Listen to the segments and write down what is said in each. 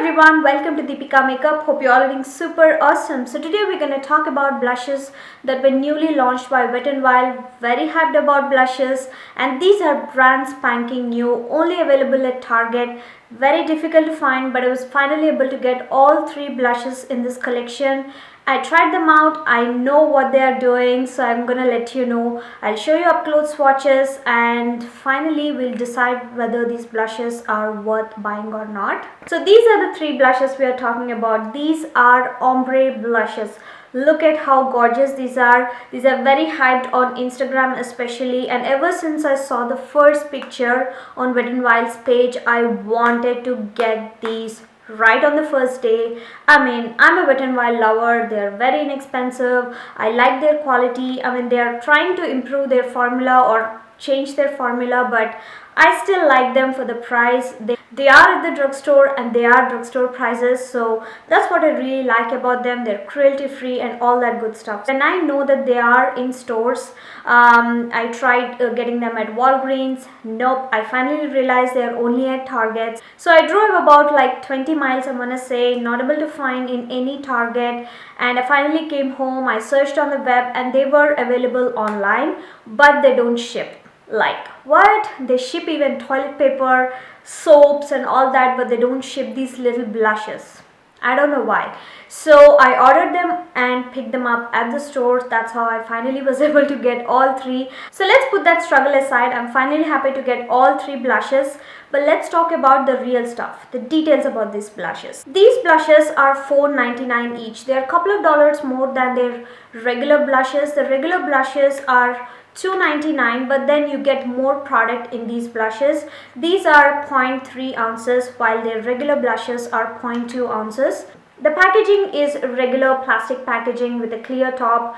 everyone, welcome to Deepika Makeup. Hope you're all doing super awesome. So today we're going to talk about blushes that were newly launched by Wet n Wild. Very hyped about blushes, and these are brand spanking new, only available at Target. Very difficult to find, but I was finally able to get all three blushes in this collection. I tried them out. I know what they are doing, so I'm gonna let you know. I'll show you up close swatches, and finally we'll decide whether these blushes are worth buying or not. So these are the three blushes we are talking about. These are ombre blushes. Look at how gorgeous these are. These are very hyped on Instagram especially, and ever since I saw the first picture on Wet n Wild's page, I wanted to get these right on the first day. I mean, I'm a Wet n Wild lover. They're very inexpensive. I like their quality. I mean, they are trying to improve their formula or change their formula, but I still like them for the price. They are at the drugstore, and they are drugstore prices, so that's what I really like about them. They're cruelty free and all that good stuff. And I know that they are in stores. I tried getting them at Walgreens. Nope, I finally realized they're only at Target. So I drove about like 20 miles, I'm gonna say, not able to find in any Target, and I finally came home. I searched on the web and they were available online, but they don't ship. Like, what? They ship even toilet paper, soaps and all that, but they don't ship these little blushes. I don't know why. So I ordered them and picked them up at the stores. That's how I finally was able to get all three. So let's put that struggle aside. I'm finally happy to get all three blushes. But let's talk about the real stuff, the details about these blushes. These blushes are $4.99 each. They're a couple of dollars more than their regular blushes. The regular blushes are $2.99, but then you get more product in these blushes. These are 0.3 ounces, while their regular blushes are 0.2 ounces. The packaging is regular plastic packaging with a clear top.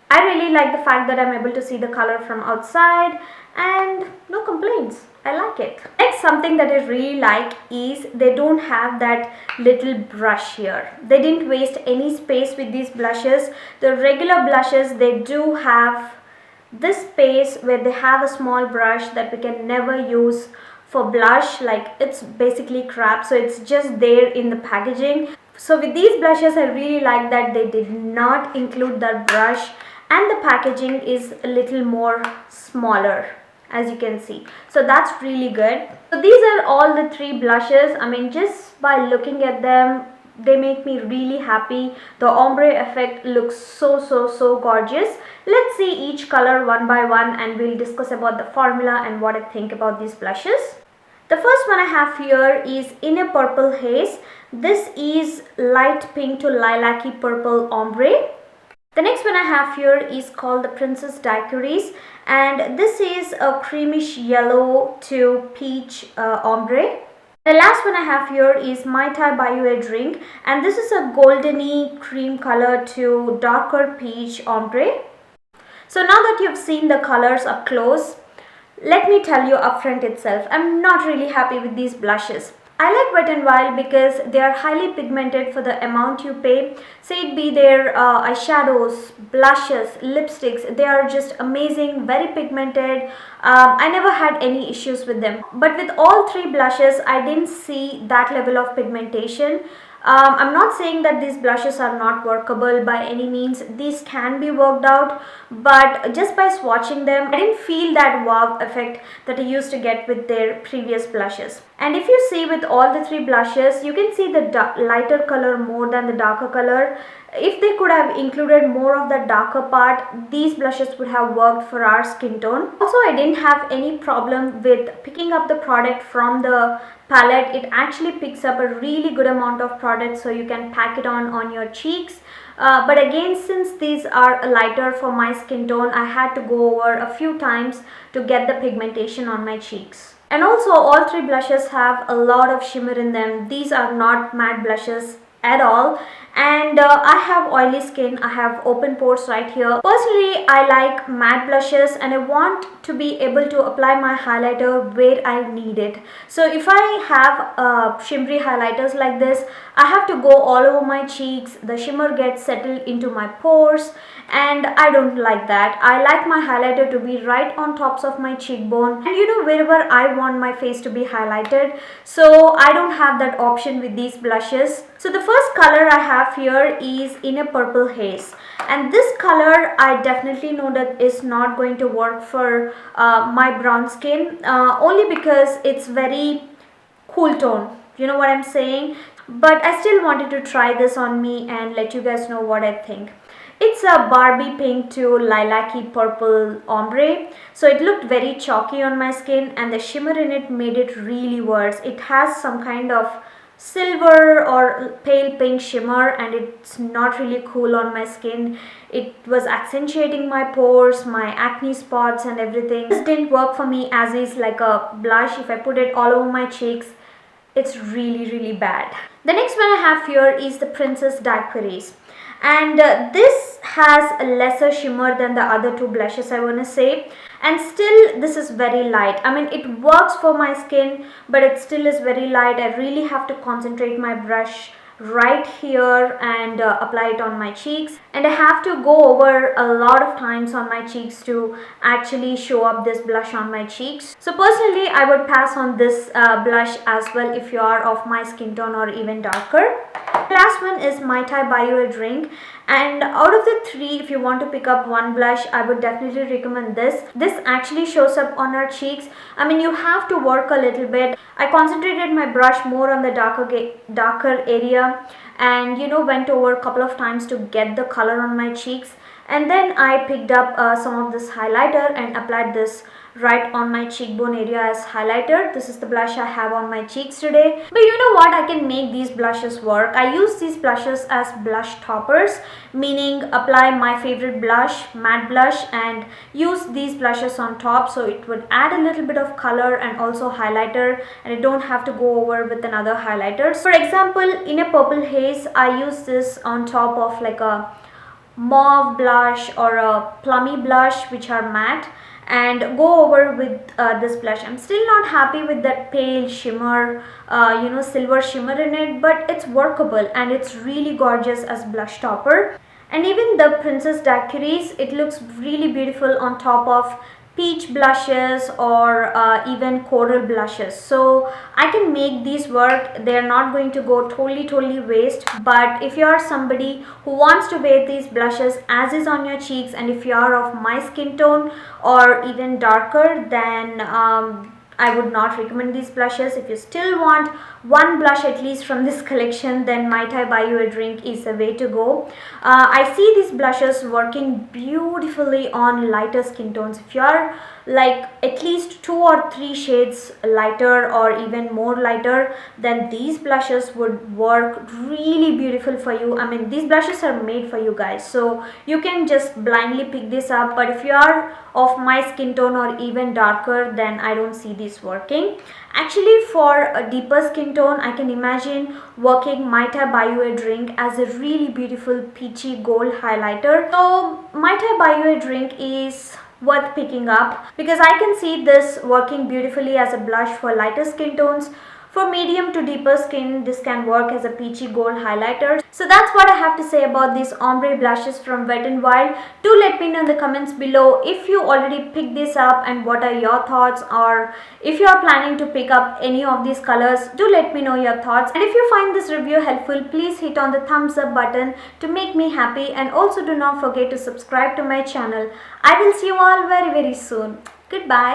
I really like the fact that I'm able to see the color from outside, and no complaints. I like it. Next, something that I really like is they don't have that little brush here. They didn't waste any space with these blushes. The regular blushes, they do have this space where they have a small brush that we can never use for blush. Like, it's basically crap, so it's just there in the packaging. So with these blushes, I really like that they did not include that brush, and the packaging is a little more smaller, as you can see. So that's really good. So these are all the three blushes. I mean, just by looking at them, they make me really happy. The ombre effect looks so gorgeous. Let's see each color one by one, and we'll discuss about the formula and what I think about these blushes. The first one I have here is in a purple haze. This is light pink to lilac-y purple ombre. The next one I have here is called the Princess Diaries, and this is a creamish yellow to peach ombre. The last one I have here is Might I Buy You a Drink, and this is a goldeny cream color to darker peach ombre. So now that you've seen the colors up close, let me tell you upfront itself, I'm not really happy with these blushes. I like Wet n Wild because they are highly pigmented for the amount you pay. Say it be their eyeshadows, blushes, lipsticks, they are just amazing, very pigmented. I never had any issues with them. But with all three blushes, I didn't see that level of pigmentation. I'm not saying that these blushes are not workable by any means. These can be worked out, but just by swatching them, I didn't feel that wow effect that I used to get with their previous blushes. And if you see with all the three blushes, you can see the lighter color more than the darker color. If they could have included more of the darker part, these blushes would have worked for our skin tone. Also, I didn't have any problem with picking up the product from the palette. It actually picks up a really good amount of product, so you can pack it on your cheeks. But again, since these are lighter for my skin tone, I had to go over a few times to get the pigmentation on my cheeks. And also, all three blushes have a lot of shimmer in them. These are not matte blushes at all, and I have oily skin, I have open pores right here. Personally, I like matte blushes and I want to be able to apply my highlighter where I need it. So if I have shimmery highlighters like this, I have to go all over my cheeks, the shimmer gets settled into my pores, and I don't like that. I like my highlighter to be right on tops of my cheekbone, and wherever I want my face to be highlighted. So I don't have that option with these blushes. So the first color I have here is in a purple haze, and this color I definitely know that is not going to work for my brown skin, only because it's very cool tone, you know what I'm saying. But I still wanted to try this on me and let you guys know what I think. It's a Barbie pink to lilac-y purple ombre, so it looked very chalky on my skin, and the shimmer in it made it really worse. It has some kind of silver or pale pink shimmer, and it's not really cool on my skin. It was accentuating my pores, my acne spots and everything. This didn't work for me as is like a blush. If I put it all over my cheeks, it's really bad. The next one I have here is the Princess Diaries, and this has a lesser shimmer than the other two blushes, I want to say, and still this is very light. I mean, it works for my skin, but it still is very light. I really have to concentrate my brush right here and apply it on my cheeks, and I have to go over a lot of times on my cheeks to actually show up this blush on my cheeks. So personally, I would pass on this blush as well if you are of my skin tone or even darker. Last one is Mai Tai Buy You a Drink, and out of the three, if you want to pick up one blush, I would definitely recommend this. This actually shows up on our cheeks. I mean, you have to work a little bit. I concentrated my brush more on the darker area, and went over a couple of times to get the color on my cheeks, and then I picked up some of this highlighter and applied this right on my cheekbone area as highlighter. This is the blush I have on my cheeks today. But you know what, I can make these blushes work. I use these blushes as blush toppers, meaning apply my favorite blush, matte blush, and use these blushes on top, so it would add a little bit of color and also highlighter, and I don't have to go over with another highlighter. For example, in a purple haze, I use this on top of like a mauve blush or a plummy blush which are matte, and go over with this blush. I'm still not happy with that pale shimmer, silver shimmer in it, but it's workable and it's really gorgeous as blush topper. And even the Princess Diaries, it looks really beautiful on top of peach blushes or even coral blushes. So I can make these work. They're not going to go totally waste. But if you are somebody who wants to wear these blushes as is on your cheeks, and if you are of my skin tone or even darker, then I would not recommend these blushes. If you still want one blush at least from this collection, then Mai Tai Buy You a Drink is the way to go. I see these blushes working beautifully on lighter skin tones. If you are like at least 2 or 3 shades lighter or even more lighter, then these blushes would work really beautiful for you. I mean, these blushes are made for you guys, so you can just blindly pick this up. But if you are of my skin tone or even darker, then I don't see this working. Actually, for a deeper skin tone, I can imagine working Mai Tai Buy You a Drink as a really beautiful peachy gold highlighter. So Mai Tai Buy You a Drink is worth picking up because I can see this working beautifully as a blush for lighter skin tones. For medium to deeper skin, this can work as a peachy gold highlighter. So that's what I have to say about these ombre blushes from Wet n Wild. Do let me know in the comments below if you already picked this up and what are your thoughts, or if you are planning to pick up any of these colors, do let me know your thoughts. And if you find this review helpful, please hit on the thumbs up button to make me happy, and also do not forget to subscribe to my channel. I will see you all very soon. Goodbye.